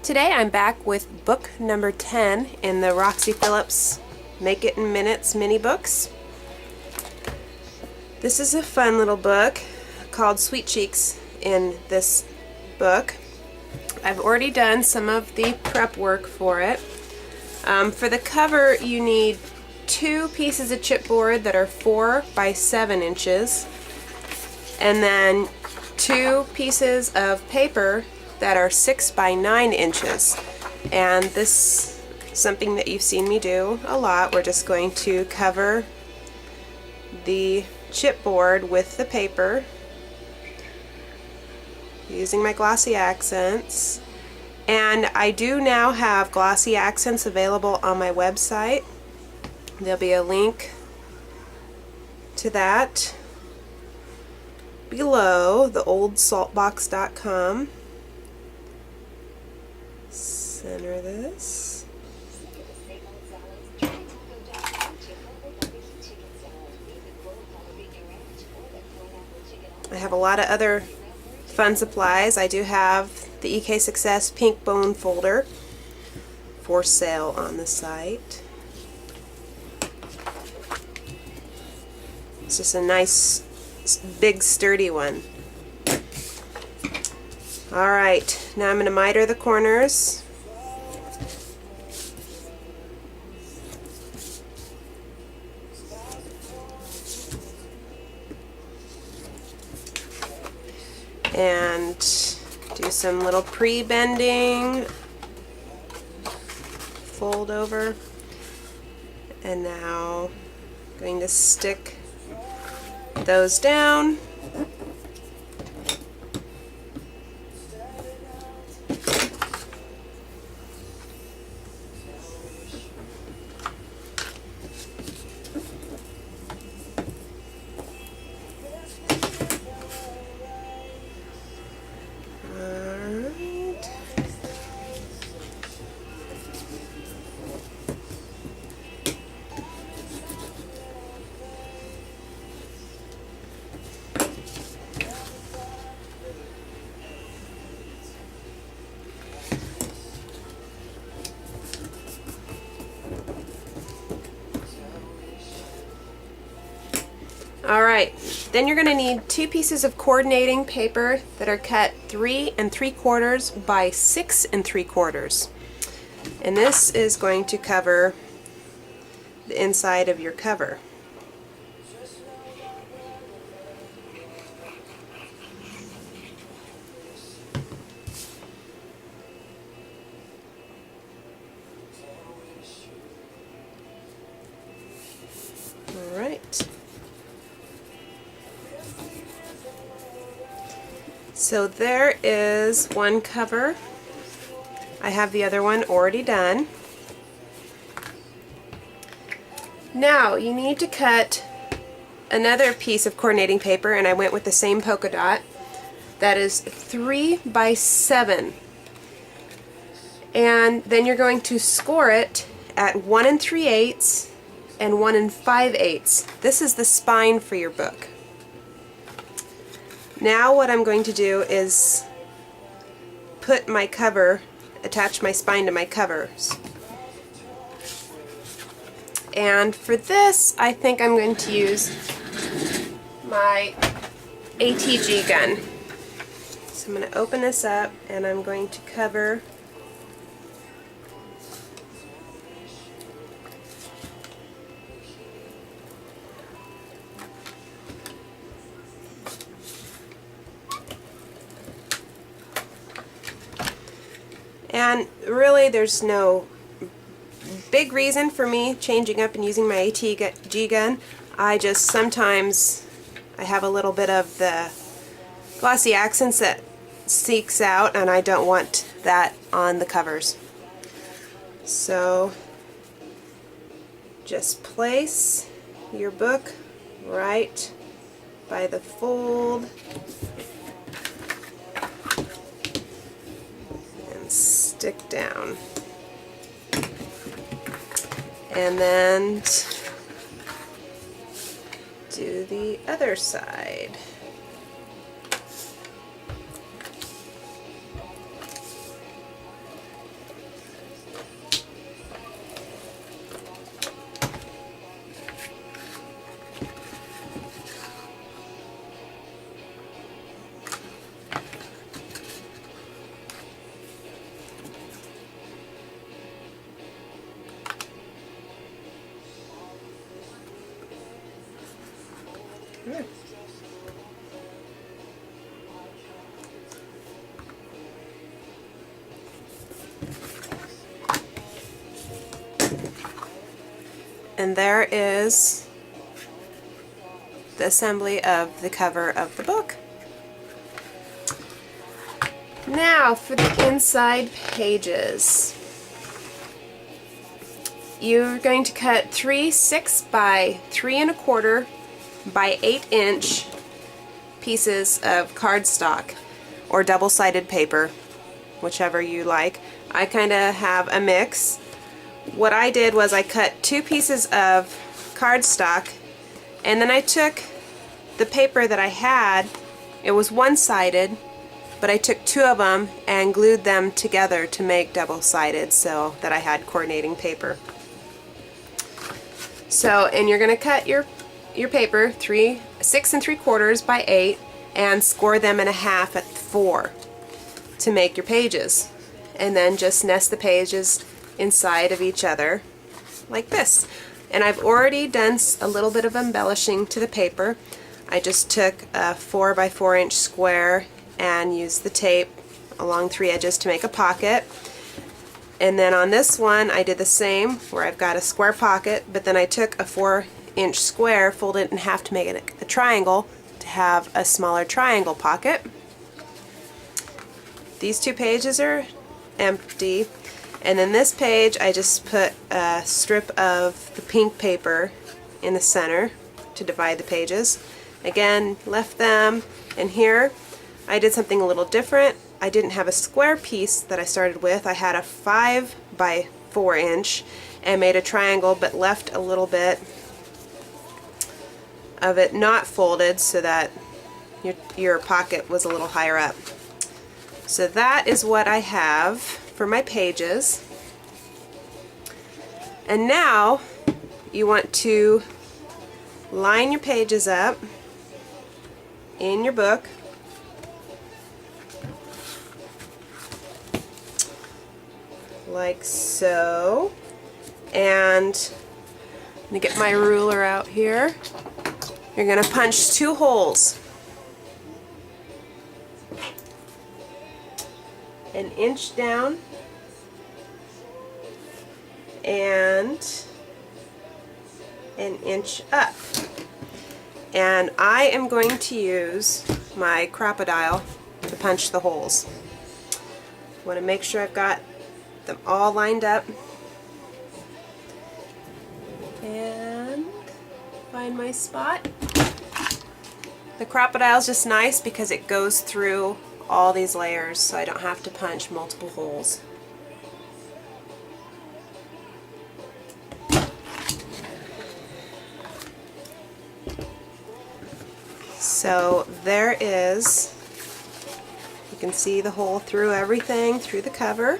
Today I'm back with book number 10 in the Roxy Phillips Make It in Minutes mini books. This is a fun little book called Sweet Cheeks in this book. I've already done some of the prep work for it. For the cover you need 2 pieces of chipboard that are 4 by 7 inches and then 2 pieces of paper that are 6 by 9 inches. And this is something that you've seen me do a lot. We're just going to cover the chipboard with the paper using my glossy accents. And I do now have glossy accents available on my website. There'll be a link to that below, theoldsaltbox.com. Center this. I have a lot of other fun supplies. I do have the EK Success pink bone folder for sale on the site. It's just a nice, big, sturdy one. Alright, now I'm going to miter the corners. And do some little pre-bending, fold over, and now I'm going to stick those down. Alright, then you're going to need 2 pieces of coordinating paper that are cut 3 3/4 by 6 3/4. And this is going to cover the inside of your cover. Alright. So there is one cover. I have the other one already done. Now you need to cut another piece of coordinating paper, and I went with the same polka dot. That is 3 by 7. And then you're going to score it at 1 3/8 and 1 5/8. This is the spine for your book. Now what I'm going to do is put my cover, attach my spine to my covers. And for this, I think I'm going to use my ATG gun. So I'm going to open this up and I'm going to cover and really there's no big reason for me changing up and using my ATG gun. I just sometimes I have a little bit of the glossy accents that seeks out, and I don't want that on the covers. So just place your book right by the fold and stick down. And then do the other side. And there is the assembly of the cover of the book. Now for the inside pages. You're going to cut 3 6 by 3 1/4 by 8-inch pieces of cardstock or double-sided paper, whichever you like. I kind of have a mix. What I did was I cut 2 pieces of cardstock, and then I took the paper that I had. It was one-sided, but I took 2 of them and glued them together to make double-sided so that I had coordinating paper. So, and you're going to cut your paper 6 3/4 by 8 and score them in a half at 4 to make your pages. And then just nest the pages inside of each other like this. And I've already done a little bit of embellishing to the paper. I just took a 4 by 4 inch square and used the tape along 3 edges to make a pocket. And then on this one I did the same, where I've got a square pocket, but then I took a 4-inch square, folded it in half to make it a triangle to have a smaller triangle pocket. These 2 pages are empty, and then this page I just put a strip of the pink paper in the center to divide the pages. Again, left them, and here I did something a little different. I didn't have a square piece that I started with. I had a 5 by 4 inch and made a triangle, but left a little bit of it not folded so that your pocket was a little higher up. So that is what I have for my pages. And now you want to line your pages up in your book. Like so. And I'm going to get my ruler out here. You're going to punch 2 holes. 1 inch down and 1 inch up. And I am going to use my Crop-A-Dile to punch the holes. I want to make sure I've got them all lined up, and find my spot. The Crop-A-Dile is just nice because it goes through all these layers, so I don't have to punch multiple holes. So there is, you can see the hole through everything, through the cover.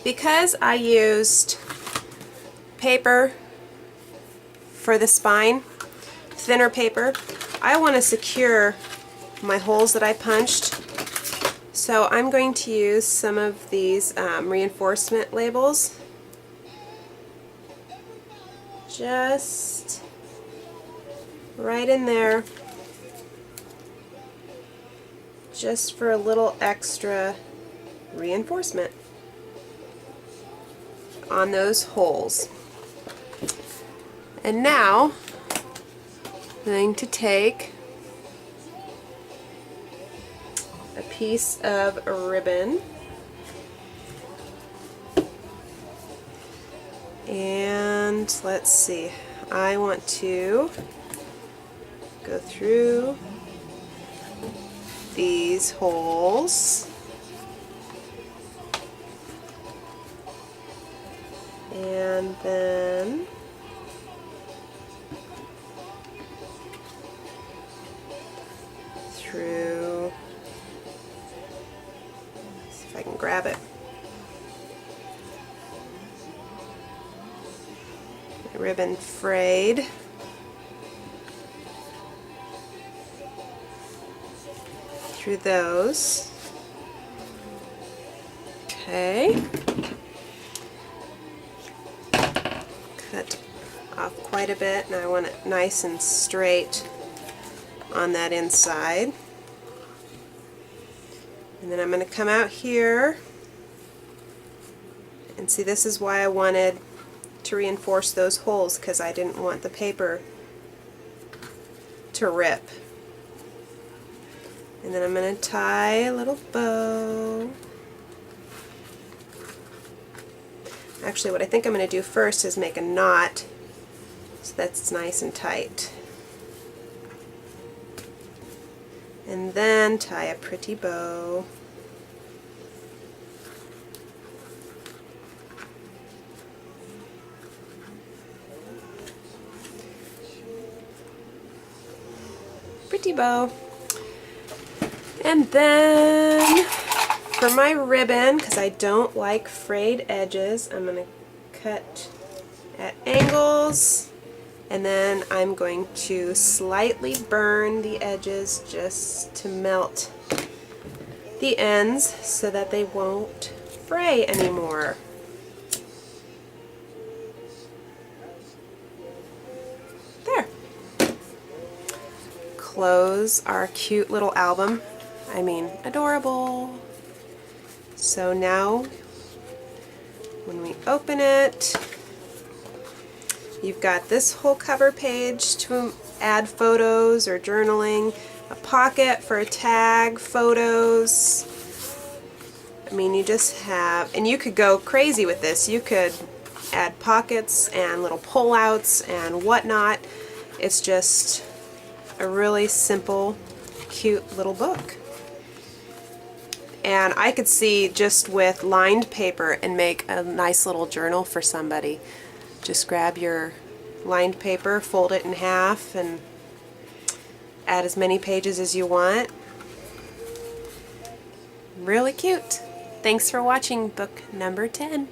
Because I used paper for the spine, thinner paper, I want to secure my holes that I punched. So I'm going to use some of these reinforcement labels. Just right in there, just for a little extra reinforcement on those holes. And now I'm going to take a piece of ribbon and let's see, I want to go through these holes and then through, see if I can grab it, the ribbon frayed. Through those. Okay. Cut off quite a bit, and I want it nice and straight on that inside. And then I'm going to come out here And see, this is why I wanted to reinforce those holes, because I didn't want the paper to rip. And then I'm going to tie a little bow. Actually, what I think I'm going to do first is make a knot so that's nice and tight. And then tie a pretty bow. Pretty bow. And then for my ribbon, because I don't like frayed edges, I'm going to cut at angles, and then I'm going to slightly burn the edges just to melt the ends so that they won't fray anymore. There. Close our cute little album. I mean, adorable. So now, when we open it, you've got this whole cover page to add photos or journaling, a pocket for a tag, photos. I mean, you just have, and you could go crazy with this. You could add pockets and little pullouts and whatnot. It's just a really simple, cute little book. And I could see just with lined paper and make a nice little journal for somebody. Just grab your lined paper, fold it in half, and add as many pages as you want. Really cute. Thanks for watching book number 10.